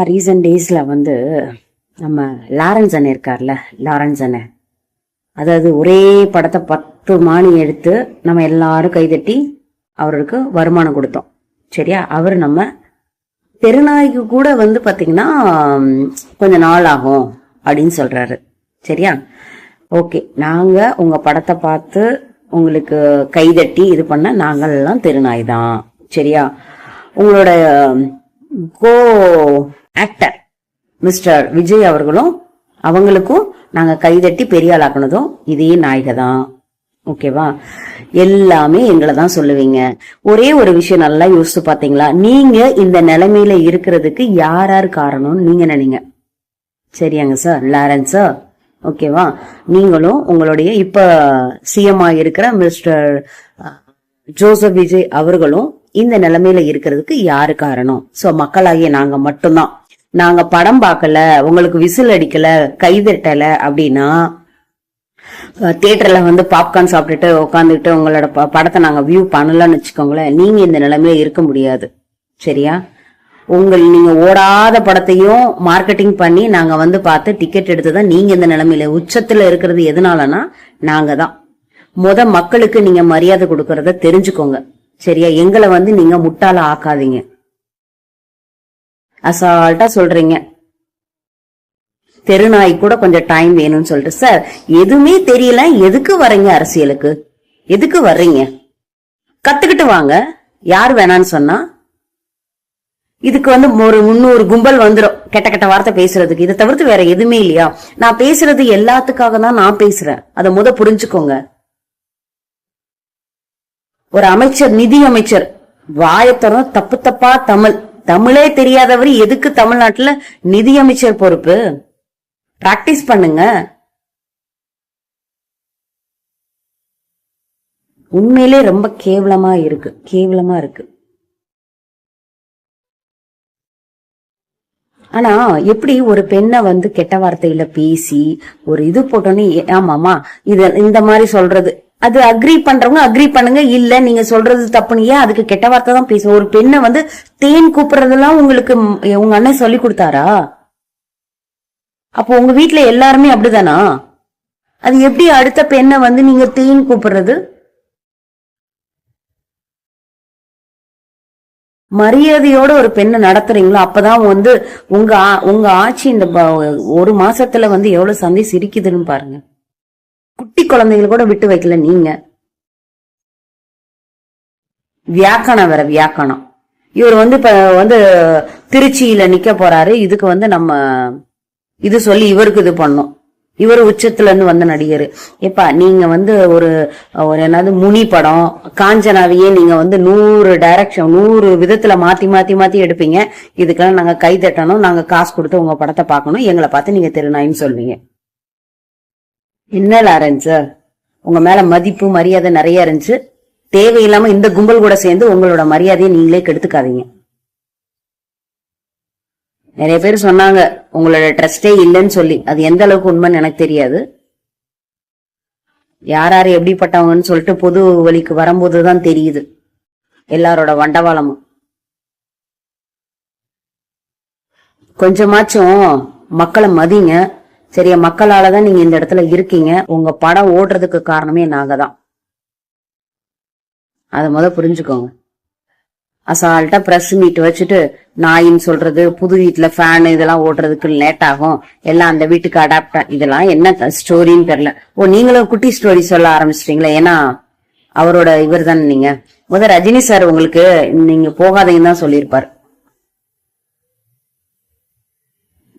Recent டேஸ்ல வந்து நம்ம லாரன்ஸ் அண்ணன் இருக்கார்ல, லாரன்ஸ் அண்ணன், அதாவது ஒரே படத்தை 10 மாணி எடுத்து நம்ம எல்லாரும் கைதட்டி அவருக்கு வருமானம் கொடுத்தோம். சரியா? அவர் நம்ம தெருநாய்க்கு கூட வந்து பாத்தீங்கன்னா கொஞ்ச நாள் ஆகும் அப்படின்னு சொல்றாரு. சரியா? ஓகே, நாங்க உங்க படத்தை பார்த்து உங்களுக்கு கைதட்டி இது பண்ண நாங்கள்லாம் தெருநாய் தான். சரியா? உங்களோட கோ ஆக்டர் மிஸ்டர் விஜய் அவங்களுக்கும் நாங்க கைதட்டி பெரிய ஆளாக்குனதும் இதே நாயக தான். ஓகேவா? எல்லாமே எங்களை தான் சொல்லுவீங்க. ஒரே ஒரு விஷயம் நல்லா யோசிச்சு பாத்தீங்களா? நீங்க இந்த நிலைமையில இருக்கிறதுக்கு யார் யார் காரணம்னு நீங்க நினைங்க. சரியாங்க சார், லாரன்ஸ் சார்? ஓகேவா? நீங்களும் உங்களுடைய இப்ப சிஎம் இருக்கிற மிஸ்டர் ஜோசப் விஜய் அவர்களும் இந்த நிலைமையில இருக்கிறதுக்கு யாரு காரணம்? சோ மக்களாகிய நாங்க மட்டும்தான். நாங்க படம் பார்க்கல, உங்களுக்கு விசில் அடிக்கல, கைதட்டல அப்படின்னா தியேட்டர்ல வந்து பாப்கார்ன் சாப்பிட்டுட்டு உட்காந்துட்டு உங்களோட படத்தை நாங்க வியூ பண்ணலன்னு வச்சுக்கோங்களேன், நீங்க இந்த நிலைமையில இருக்க முடியாது. சரியா? நீங்க ஓடாத படத்தையும் மார்க்கெட்டிங் பண்ணி நாங்க வந்து பார்த்து டிக்கெட் எடுத்துதான் நீங்க இந்த நிலைமையில உச்சத்துல இருக்கிறது. எதனாலனா நாங்க தான். மக்களுக்கு நீங்க மரியாதை கொடுக்கறத தெரிஞ்சுக்கோங்க. சரியா? எங்களை வந்து நீங்க முட்டாள ஆக்காதீங்க. அசால்ட்டா சொல்றீங்க தெருநாய் கூட கொஞ்சம் டைம் வேணும்னு சொல்லிட்டு. சார், எதுவுமே தெரியல, எதுக்கு வர்றீங்க அரசியலுக்கு? எதுக்கு வர்றீங்க? கத்துக்கிட்டு வாங்க. யார் வேணான்னு சொன்னா? இதுக்கு வந்து ஒரு 300 கும்பல் வந்துடும் கெட்ட கெட்ட வார்த்தை பேசுறதுக்கு. இதை தவிர்த்து வேற எதுவுமே இல்லையா? நான் பேசுறது எல்லாத்துக்காக தான் நான் பேசுறேன். அதை புரிஞ்சுக்கோங்க. ஒரு அமைச்சர், நிதி அமைச்சர் வாயத்தரம் தப்பு தப்பா தமிழே தெரியாதவர் எதுக்கு தமிழ்நாட்டுல நிதி அமைச்சர் பொறுப்பு? பிராக்டிஸ் பண்ணுங்க. உண்மையிலே ரொம்ப கேவலமா இருக்கு. ஆனா எப்படி ஒரு பெண்ணை வந்து கெட்ட வார்த்தையில பேசி ஒரு இது போட்டோன்னே, ஆமாமா இந்த மாதிரி சொல்றது, அது அக்ரி பண்றவங்க அக்ரி பண்ணுங்க, இல்ல நீங்க சொல்றது தப்புனியே அதுக்கு கெட்ட வார்த்தை தான் பேசுவோம். ஒரு பெண்ணை வந்து தேன் கூப்பிடுறதெல்லாம் உங்களுக்கு உங்க அண்ணன் சொல்லி கொடுத்தாரா? அப்போ உங்க வீட்டுல எல்லாருமே அப்படிதானா? அது எப்படி அடுத்த பெண்ணை வந்து நீங்க தேன் கூப்பிடுறது? மரியாதையோட ஒரு பெண்ணை நடத்துறீங்களோ அப்பதான் வந்து உங்க ஆட்சி இந்த 1 மாசத்துல வந்து எவ்வளவு சந்தை சிரிக்குதுன்னு பாருங்க. குட்டி குழந்தைகளை கூட விட்டு வைக்கல நீங்க. வியாக்கணம். இவர் வந்து இப்ப வந்து திருச்சியில நிக்க போறாரு. இதுக்கு வந்து நம்ம இது சொல்லி இவருக்கு இது பண்ணோம். இவர் உச்சத்துல இருந்து வந்த நடிகர். எப்பா நீங்க வந்து ஒரு என்னது முனி படம் காஞ்சனாவையே நீங்க வந்து 100 டைரக்ஷன் 100 விதத்துல மாத்தி எடுப்பீங்க. இதுக்கெல்லாம் நாங்க கை தட்டணும், நாங்க காசு கொடுத்து உங்க படத்தை பார்க்கணும், எங்களை பார்த்து நீங்க திருநாயின்னு சொல்வீங்க. என்ன லாரன்ஸ், உங்க மேல மதிப்பு மரியாதை நிறைய இருந்துச்சு. தேவையில்லாம இந்த கும்பல் கூட சேர்ந்து உங்களோட மரியாதையை நீங்களே கெடுத்துக்காதீங்க. நிறைய பேர் சொன்னாங்க உங்களோட ட்ரஸ்டே இல்லைன்னு சொல்லி. அது எந்த அளவுக்கு உண்மைன்னு எனக்கு தெரியாது. யார் எப்படிப்பட்டவங்கன்னு சொல்லிட்டு பொது வழிக்கு வரும்போதுதான் தெரியுது எல்லாரோட வண்டவாளமும். கொஞ்சமாச்சும் மக்களை மதிங்க. சரியா? மக்களாலதான் நீங்க இந்த இடத்துல இருக்கீங்க. உங்க படம் ஓடுறதுக்கு காரணமே நாங்க தான். அத புரிஞ்சுக்கோங்க. அசால்ட்டா பிரஸ் மீட் வச்சுட்டு நாயின்னு சொல்றது, புது வீட்டுல ஃபேன் இதெல்லாம் ஓட்டுறதுக்கு லேட் ஆகும், எல்லாம் அந்த வீட்டுக்கு அடாப்ட், இதெல்லாம் என்ன ஸ்டோரின்னு தெரியல. நீங்களும் குட்டி ஸ்டோரி சொல்ல ஆரம்பிச்சிட்டீங்களா? ஏன்னா அவரோட இவர் தானே நீங்க. ரஜினி சார் உங்களுக்கு நீங்க போகாதீங்கன்னு தான் சொல்லியிருப்பாரு.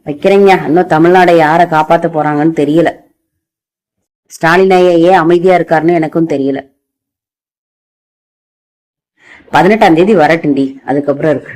வைக்கிறீங்க. இன்னும் தமிழ்நாடை யார காப்பாத்த போறாங்கன்னு தெரியல. ஸ்டாலின் ஐயா ஏன் அமைதியா இருக்காருன்னு எனக்கும் தெரியல. 18ஆம் தேதி வரட்டுண்டி, அதுக்கப்புறம் இருக்கு.